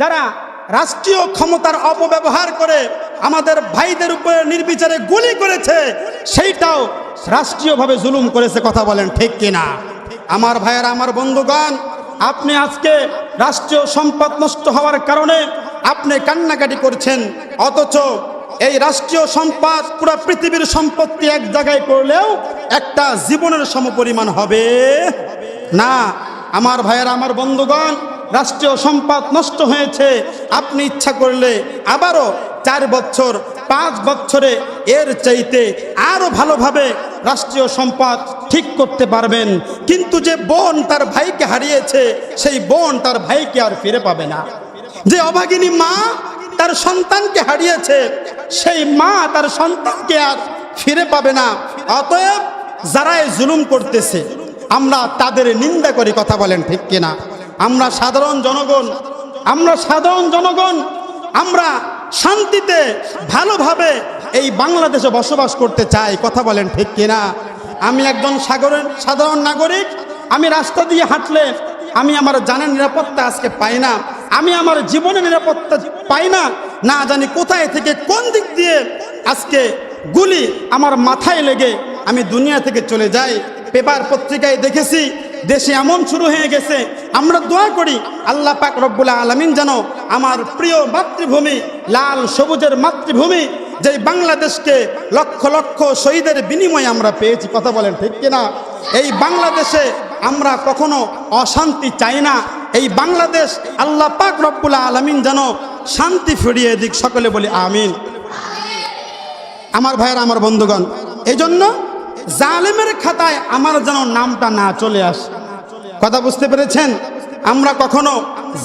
যারা রাষ্ট্রীয় ক্ষমতার অপব্যবহার করে আমাদের ভাইদের উপরে নির্বিচারে গুলি করেছে, সেইটাও রাষ্ট্রীয়ভাবে জুলুম করেছে। কথা বলেন ঠিক কিনা? আমার ভাইয়েরা, আমার বন্ধুগণ, আপনি আজকে রাষ্ট্রীয় সম্পদ নষ্ট হওয়ার কারণে আপনি কান্নাকাটি করছেন, অথচ এই রাষ্ট্রীয় সম্পদ পুরো পৃথিবীর সম্পত্তি এক জায়গায় করলেও একটা জীবনের সমপরিমাণ হবে না। আমার ভাইয়েরা, আমার বন্ধুগণ, রাষ্ট্রীয় সম্পদ নষ্ট হয়েছে, আপনি ইচ্ছা করলে আবারও 4 বছর 5 বছরে এর চাইতে আরো ভালোভাবে রাষ্ট্রীয় সম্পদ ঠিক করতে পারবেন। কিন্তু যে বোন তার ভাইকে হারিয়েছে, সেই বোন তার ভাইকে আর ফিরে পাবে না। যে অভাগিনী মা তার সন্তানকে হারিয়েছে, সেই মা তার সন্তানকে আর ফিরে পাবে না। অতএব যারা এই জুলুম করতেছে আমরা তাদের নিন্দা করি। কথা বলেন ঠিক কিনা? আমরা সাধারণ জনগণ আমরা শান্তিতে ভালোভাবে এই বাংলাদেশে বসবাস করতে চাই। কথা বলেন ঠিক কিনা? আমি একজন সাধারণ নাগরিক, আমি রাস্তা দিয়ে হাঁটলে আমি আমার জানের নিরাপত্তা আজকে পাই না, আমি আমার জীবনের নিরাপত্তা পাই না। না জানি কোথায় থেকে কোন দিক দিয়ে আজকে গুলি আমার মাথায় লেগে আমি দুনিয়া থেকে চলে যাই। পেপার পত্রিকায় দেখেছি দেশে এমন শুরু হয়ে গেছে। আমরা দোয়া করি আল্লাহ পাক রব্বুল আলামিন যেন আমার প্রিয় মাতৃভূমি, লাল সবুজের মাতৃভূমি, যে বাংলাদেশকে লক্ষ লক্ষ শহীদের বিনিময়ে আমরা পেয়েছি। কথা বলেন ঠিক কিনা? এই বাংলাদেশে আমরা কখনো অশান্তি চাই না। এই বাংলাদেশ আল্লাহ পাক রব্বুল আলামিন যেন শান্তি ফিরিয়ে দিক। সকলে বলি আমিন। আমার ভাইয়েরা, আমার বন্ধুগণ, এই জন্য জালেমের খাতায় আমার যেন নামটা না চলে আসে। কথা বুঝতে পেরেছেন? আমরা কখনো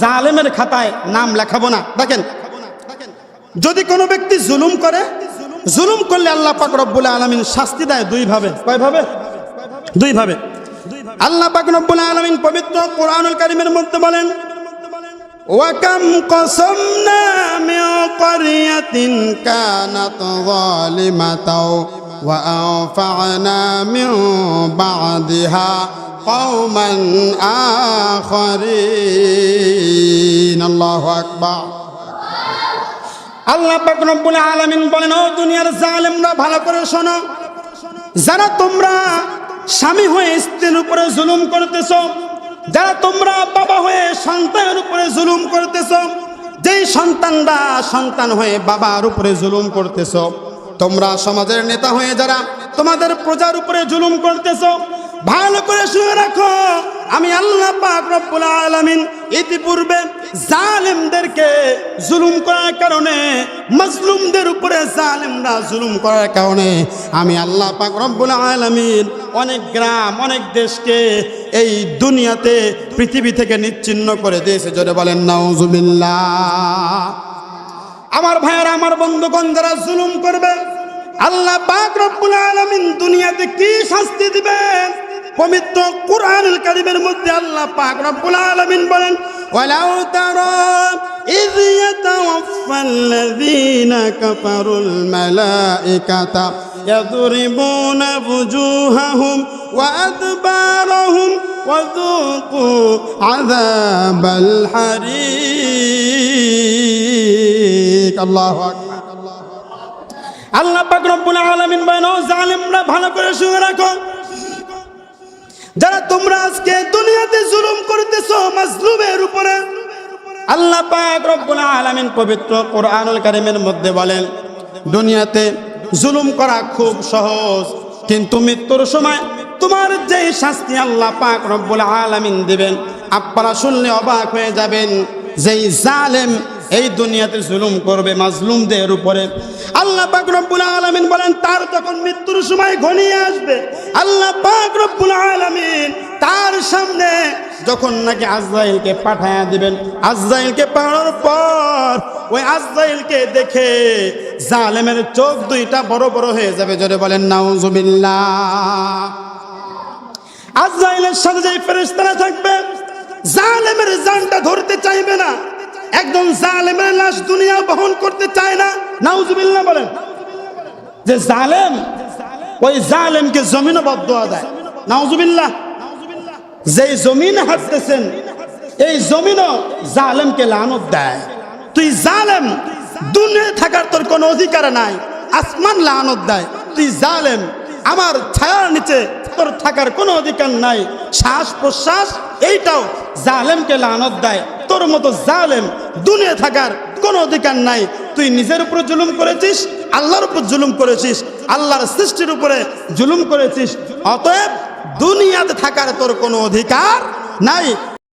জালেমের খাতায় নাম লেখাবো না। দেখেন, যদি কোনো ব্যক্তি জুলুম করলে আল্লাহ পাক রব্বুল আলামিন শাস্তি দেয় 2 ভাবে। কয় ভাবে? 2 ভাবে। আল্লাহ পাক রব্বুল আলামিন পবিত্র কোরআনুল কারীমের মধ্যে বলেন, ওয়াকাম কসমনা মিন ক্বরিয়াতিন কানাত যালিমাতাও ওয়া আনফা'না মিন বা'দিহা কওমান আখারিন। আল্লাহু আকবার। আল্লাহ পাক রব্বুল আলামিন বলেন, ও দুনিয়ার জালেমরা, ভালো করে শোনো। যারা তোমরা স্বামী হয়ে স্ত্রীর উপরে জুলুম করতেছো, যারা তোমরা বাবা হয়ে সন্তানের উপরে জুলুম করতেছো, যেই সন্তানরা সন্তান হয়ে বাবার উপরে জুলুম করতেছো, তোমরা সমাজের নেতা হয়ে যারা তোমাদের প্রজার উপরে জুলুম করতেছো, ভালো করে শুনে রাখো, আমি আল্লাহ পাক রব্বুল আলামিন ইতিপূর্বে জালেমদেরকে জুলুম করার কারণে, মাজলুমদের উপরে জালেমরা জুলুম করার কারণে আমি আল্লাহ পাক রব্বুল আলামিন অনেক গ্রাম, অনেক দেশকে এই দুনিয়াতে পৃথিবী থেকে নিচ্ছিন্ন করে দিয়েছে। জোরে বলেন নাউজুবিল্লাহ। আমার ভাইয়েরা, আমার বন্ধুগণ, যারা জুলুম করবে আল্লাহ পাক রব্বুল আলামিন দুনিয়াতে কি শাস্তি দিবেন? পবিত্র কোরআনুল কারীমের মধ্যে আল্লাহ পাক রব্বুল আলামিন বলেন, ওয়ালাউ তারা ইয ইয়াতাওয়াফাল্লাযীনা কাফারুল মালাইকাতা ইয়াদরিবুনা বুজুহাহুম ওয়া আদবারহুম ওয়া যুকু আযাবাল হারিক। আল্লাহু আকবার। আল্লাহ পাক রব্বুল আলামিন বলেন, ও জালেমরা, ভালো করে শুনে রাখো, যারা তোমরা আজকে দুনিয়াতে জুলুম করতেছো মাজলুমের উপরে, আল্লাহ পাক রব্বুল আলামিন পবিত্র কোরআনুল কারীমের মধ্যে বলেন, দুনিয়াতে জুলুম করা খুব সহজ, কিন্তু মৃত্যুর সময় তোমার যেই শাস্তি আল্লাহ পাক রব্বুল আলামিন দিবেন, আপনারা শুনলে অবাক হয়ে যাবেন। যেই জালেম এই দুনিয়াতে জুলুম করবে মাজলুমদের উপরে, আল্লাহ পাক রব্বুল আলামিন বলেন, তার যখন মৃত্যুর সময় ঘনিয়ে আসবে, আল্লাহ পাক রব্বুল আলামিন তার সামনে যখন নাকি আজরাইলকে পাঠায়া দিবেন, আজরাইলকে পাঠানোর পর ওই আজরাইলকে দেখে জালেমের চোখ 2টা বড় বড় হয়ে যাবে। জোরে বলেন নাউজুবিল্লাহ। আজরাইলের সাথে যে ফেরেশতারা থাকবে, জালেমের জানটা ধরতে চাইবে না। একজন জালেমের লাশ দুনিয়া বহন করতে চায় না। নাউজুবিল্লাহ বলেন। যে জালেম, ওই জালেমকে জমিনে বদদুয়া দেয়। নাউজুবিল্লাহ। যেই জমিনে হাঁটতেছেন এই জমিনও জালেমকে লানত দেয়। তুই জালেম, দুনিয়ায় থাকার তোর কোনো অধিকার নাই, আসমান লানত দেয়। তুই জালেম, আমার ছায়ার নিচে তোর থাকার কোনো অধিকার নাই। শ্বাস প্রশ্বাস এইটাও জালেমকে লানত দেয়। তোর মতো জালেম দুনিয়া থাকার কোনো অধিকার নাই। তুই নিজের উপর জুলুম করেছিস, আল্লাহর উপর জুলুম করেছিস, আল্লাহর সৃষ্টির উপরে জুলুম করেছিস। অতএব দুনিয়াতে থাকার তোর কোনো অধিকার নাই।